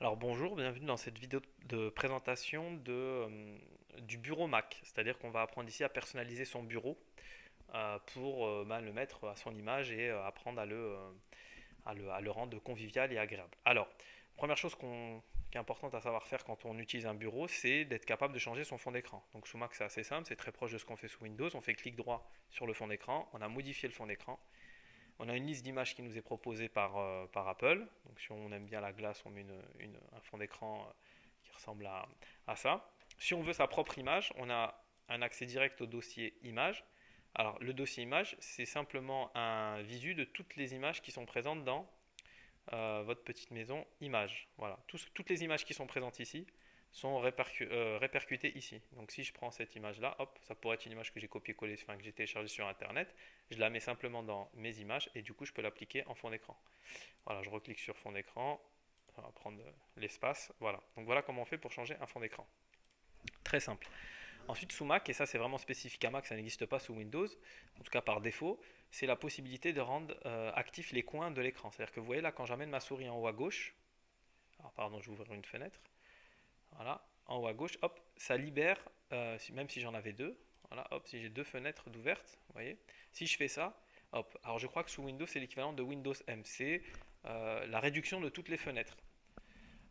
Alors bonjour, bienvenue dans cette vidéo de présentation du bureau Mac. C'est-à-dire qu'on va apprendre ici à personnaliser son bureau pour le mettre à son image et apprendre à le rendre convivial et agréable. Alors, première chose qui est importante à savoir faire quand on utilise un bureau, c'est d'être capable de changer son fond d'écran. Donc sous Mac c'est assez simple, c'est très proche de ce qu'on fait sous Windows. On fait clic droit sur le fond d'écran, on a modifié le fond d'écran. On a une liste d'images qui nous est proposée par Apple. Donc si on aime bien la glace, on met un fond d'écran qui ressemble à ça. Si on veut sa propre image, on a un accès direct au dossier image. Alors le dossier image, c'est simplement un visu de toutes les images qui sont présentes dans votre petite maison image. Voilà, toutes les images qui sont présentes ici sont répercutées ici. Donc si je prends cette image-là, hop, ça pourrait être une image que j'ai copié-collé, enfin que j'ai téléchargée sur Internet. Je la mets simplement dans mes images et du coup je peux l'appliquer en fond d'écran. Voilà, je reclique sur fond d'écran, ça va prendre l'espace. Voilà, donc voilà comment on fait pour changer un fond d'écran. Très simple. Ensuite, sous Mac, et ça c'est vraiment spécifique à Mac, ça n'existe pas sous Windows, en tout cas par défaut, c'est la possibilité de rendre actifs les coins de l'écran. C'est-à-dire que vous voyez là, quand j'amène ma souris en haut à gauche, alors pardon, je vais ouvrir une fenêtre, voilà, en haut à gauche, hop, ça libère, même si j'en avais deux, voilà, hop, si j'ai deux fenêtres d'ouvertes, vous voyez, si je fais ça, hop, alors je crois que sous Windows c'est l'équivalent de Windows M, c'est la réduction de toutes les fenêtres.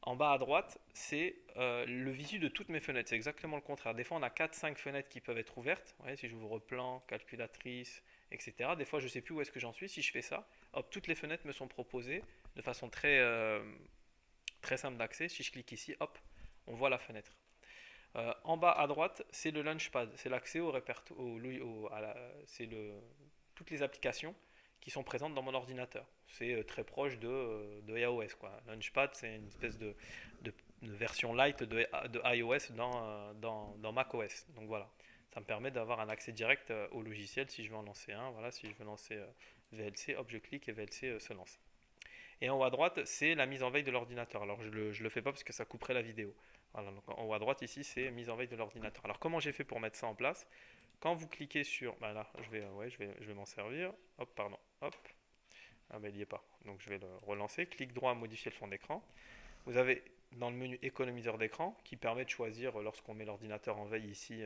En bas à droite, c'est le visu de toutes mes fenêtres. C'est exactement le contraire. Des fois, on a 4-5 fenêtres qui peuvent être ouvertes. Vous voyez, si j'ouvre plan, calculatrice, etc. Des fois, je ne sais plus où est-ce que j'en suis. Si je fais ça, hop, toutes les fenêtres me sont proposées de façon très simple d'accès. Si je clique ici, hop, on voit la fenêtre. En bas à droite, c'est le Launchpad. C'est l'accès au répertoire, toutes les applications qui sont présentes dans mon ordinateur. C'est très proche de iOS, quoi. Launchpad, c'est une espèce de version light de iOS dans macOS. Donc voilà, ça me permet d'avoir un accès direct au logiciel si je veux en lancer un. Voilà, si je veux lancer VLC, hop, je clique et VLC se lance. Et en haut à droite, c'est la mise en veille de l'ordinateur. Alors je le fais pas parce que ça couperait la vidéo. Voilà, donc en haut à droite ici, c'est mise en veille de l'ordinateur. Alors comment j'ai fait pour mettre ça en place? Quand vous cliquez sur, ben là, je vais m'en servir. Hop, pardon, hop. Ah ben il n'y est pas. Donc je vais le relancer. Clic droit, modifier le fond d'écran. Vous avez dans le menu économiseur d'écran qui permet de choisir lorsqu'on met l'ordinateur en veille ici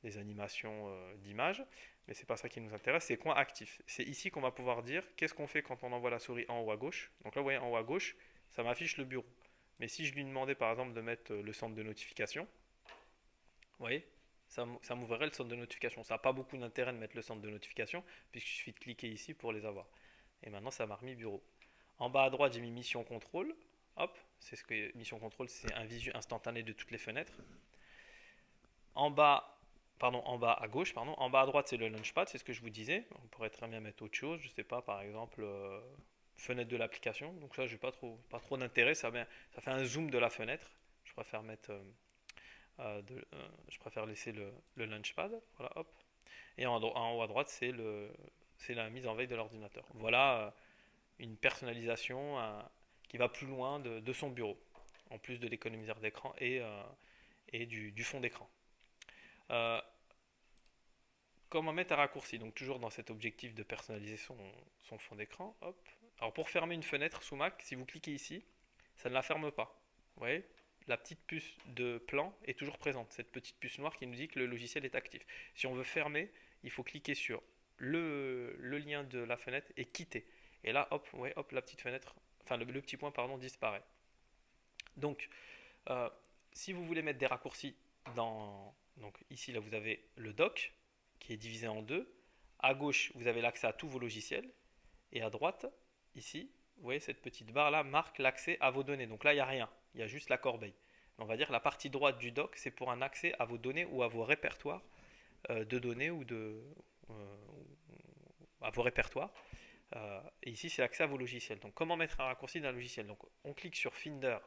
des animations d'images. Mais c'est pas ça qui nous intéresse, c'est coin actif. C'est ici qu'on va pouvoir dire qu'est-ce qu'on fait quand on envoie la souris en haut à gauche. Donc là vous voyez en haut à gauche, ça m'affiche le bureau. Mais si je lui demandais par exemple de mettre le centre de notification, vous voyez, ça m'ouvrirait le centre de notification. Ça n'a pas beaucoup d'intérêt de mettre le centre de notification, puisqu'il suffit de cliquer ici pour les avoir. Et maintenant, ça m'a remis bureau. En bas à droite, j'ai mis mission contrôle. Hop, c'est ce que mission contrôle, c'est un visu instantané de toutes les fenêtres. En bas, en bas à gauche, en bas à droite, c'est le launchpad, c'est ce que je vous disais. On pourrait très bien mettre autre chose, je sais pas, par exemple, fenêtre de l'application. Donc ça, j'ai pas trop d'intérêt, ça fait un zoom de la fenêtre. Je préfère mettre je préfère laisser le launchpad. Voilà, hop. Et en haut à droite, c'est la mise en veille de l'ordinateur. Voilà une personnalisation qui va plus loin de son bureau, en plus de l'économiseur d'écran et du fond d'écran. Euh, Comment mettre un raccourci? Donc toujours dans cet objectif de personnaliser son fond d'écran. Hop. Alors pour fermer une fenêtre sous Mac, si vous cliquez ici, ça ne la ferme pas. Vous voyez, la petite puce de plan est toujours présente, cette petite puce noire qui nous dit que le logiciel est actif. Si on veut fermer, il faut cliquer sur le lien de la fenêtre et quitter. Et là, hop, ouais, hop, la petite fenêtre, enfin le petit point, pardon, disparaît. Donc, euh, si vous voulez mettre des raccourcis donc ici, là, vous avez le dock qui est divisé en deux. À gauche, vous avez l'accès à tous vos logiciels. Et à droite, ici, vous voyez cette petite barre là marque l'accès à vos données. Donc là, il n'y a rien, il y a juste la corbeille. On va dire la partie droite du dock, c'est pour un accès à vos données ou à vos répertoires de données ou euh, à vos répertoires. Et ici, c'est l'accès à vos logiciels. Donc, comment mettre un raccourci d'un logiciel? Donc, on clique sur Finder,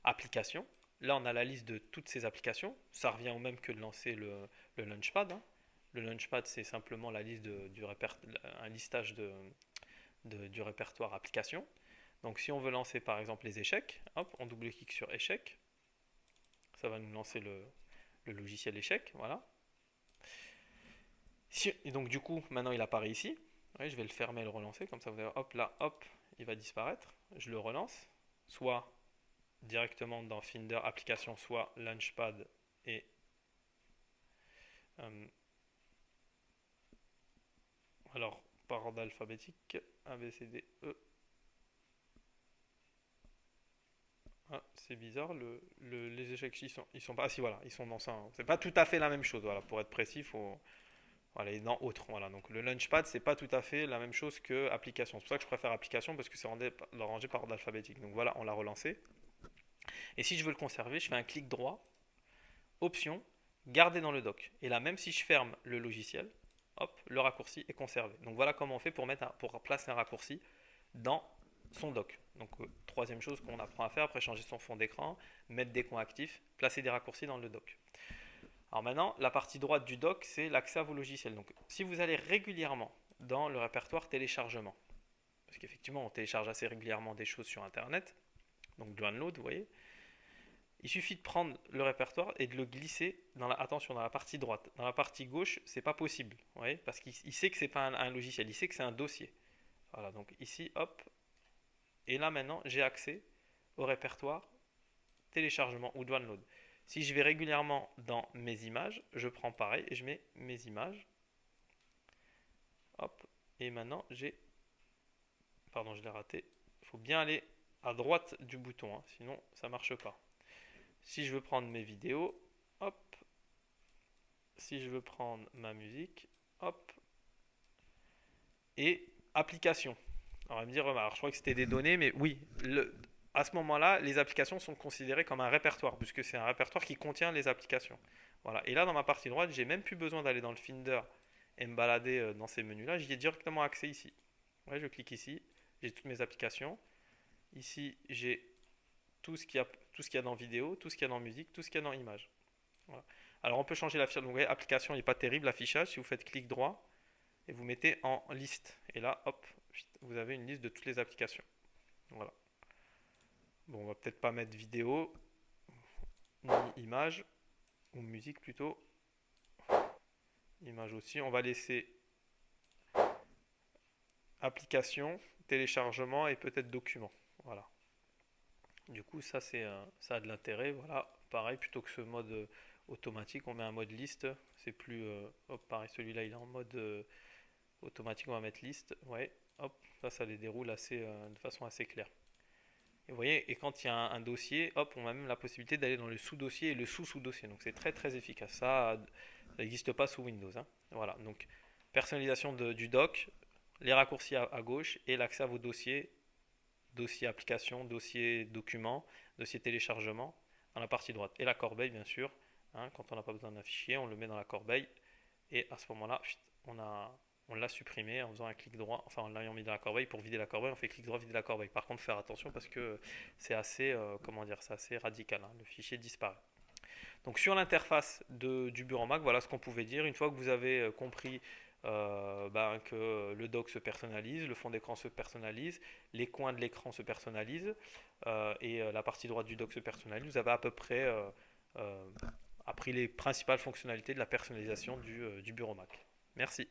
applications. Là, on a la liste de toutes ces applications. Ça revient au même que de lancer le Launchpad, hein. Le Launchpad, c'est simplement la liste un listage du répertoire application. Donc si on veut lancer par exemple les échecs, hop, on double-clique sur échecs. Ça va nous lancer le logiciel échec, voilà. Et donc du coup, maintenant il apparaît ici. Ouais, je vais le fermer et le relancer, comme ça vous allez hop là, hop, il va disparaître. Je le relance. Soit directement dans Finder, application, soit Launchpad et alors par ordre alphabétique, A, B, C, D, E. Ah, c'est bizarre, les échecs ils sont pas. Ah si, voilà, ils sont dans ça, hein. C'est pas tout à fait la même chose, voilà, pour être précis, il faut. Voilà, et dans autre, voilà. Donc le Launchpad, c'est pas tout à fait la même chose que application. C'est pour ça que je préfère application parce que c'est rangé par ordre alphabétique. Donc voilà, on l'a relancé. Et si je veux le conserver, je fais un clic droit, option, garder dans le doc. Et là, même si je ferme le logiciel, hop, le raccourci est conservé. Donc voilà comment on fait pour placer un raccourci dans son doc. Donc troisième chose qu'on apprend à faire après changer son fond d'écran, mettre des coins actifs, placer des raccourcis dans le doc. Alors maintenant, la partie droite du doc, c'est l'accès à vos logiciels. Donc si vous allez régulièrement dans le répertoire téléchargement, parce qu'effectivement on télécharge assez régulièrement des choses sur internet, donc download, vous voyez, il suffit de prendre le répertoire et de le glisser attention, dans la partie droite. Dans la partie gauche, c'est pas possible, vous voyez, parce qu'il sait que c'est pas un logiciel, il sait que c'est un dossier. Voilà, donc ici, hop, et là maintenant j'ai accès au répertoire téléchargement ou download. Si je vais régulièrement dans mes images, je prends pareil et je mets mes images. Hop, et maintenant j'ai. Pardon, je l'ai raté. Il faut bien aller à droite du bouton, hein, sinon ça ne marche pas. Si je veux prendre mes vidéos, hop. Si je veux prendre ma musique, hop. Et application. Alors, on va me dire, alors, je crois que c'était des données, mais oui, à ce moment-là, les applications sont considérées comme un répertoire, puisque c'est un répertoire qui contient les applications. Voilà. Et là, dans ma partie droite, j'ai même plus besoin d'aller dans le Finder et me balader dans ces menus-là. J'y ai directement accès ici. Ouais, je clique ici, j'ai toutes mes applications. Ici, j'ai tout ce qu'il y a dans vidéo, tout ce qu'il y a dans musique, tout ce qu'il y a dans image. Voilà. Alors, on peut changer l'affichage. Donc, vous voyez, application, il n'est pas terrible l'affichage. Si vous faites clic droit et vous mettez en liste. Et là, hop, vous avez une liste de toutes les applications. Voilà. Bon, on va peut-être pas mettre vidéo, ni image, ou musique plutôt. Image aussi. On va laisser application, téléchargement et peut-être document. Voilà. Du coup, ça, ça a de l'intérêt. Voilà. Pareil, plutôt que ce mode automatique, on met un mode liste. C'est plus. Hop, pareil, celui-là, il est en mode automatique. On va mettre liste. Ouais. Hop, ça les déroule de façon assez claire. Et vous voyez, et quand il y a un dossier, hop, on a même la possibilité d'aller dans le sous-dossier et le sous-sous-dossier. Donc c'est très très efficace. Ça n'existe pas sous Windows, hein. Voilà, donc personnalisation du doc, les raccourcis à gauche et l'accès à vos dossiers, dossier application, dossier document, dossier téléchargement dans la partie droite. Et la corbeille, bien sûr, hein, quand on n'a pas besoin d'un fichier, on le met dans la corbeille et à ce moment-là, on l'a supprimé en faisant un clic droit, enfin en l'ayant mis dans la corbeille. Pour vider la corbeille, on fait clic droit, vider la corbeille. Par contre, faire attention parce que c'est assez, c'est assez radical, hein. Le fichier disparaît. Donc sur l'interface du bureau Mac, voilà ce qu'on pouvait dire. Une fois que vous avez compris que le dock se personnalise, le fond d'écran se personnalise, les coins de l'écran se personnalisent et la partie droite du dock se personnalise, vous avez à peu près appris les principales fonctionnalités de la personnalisation du bureau Mac. Merci.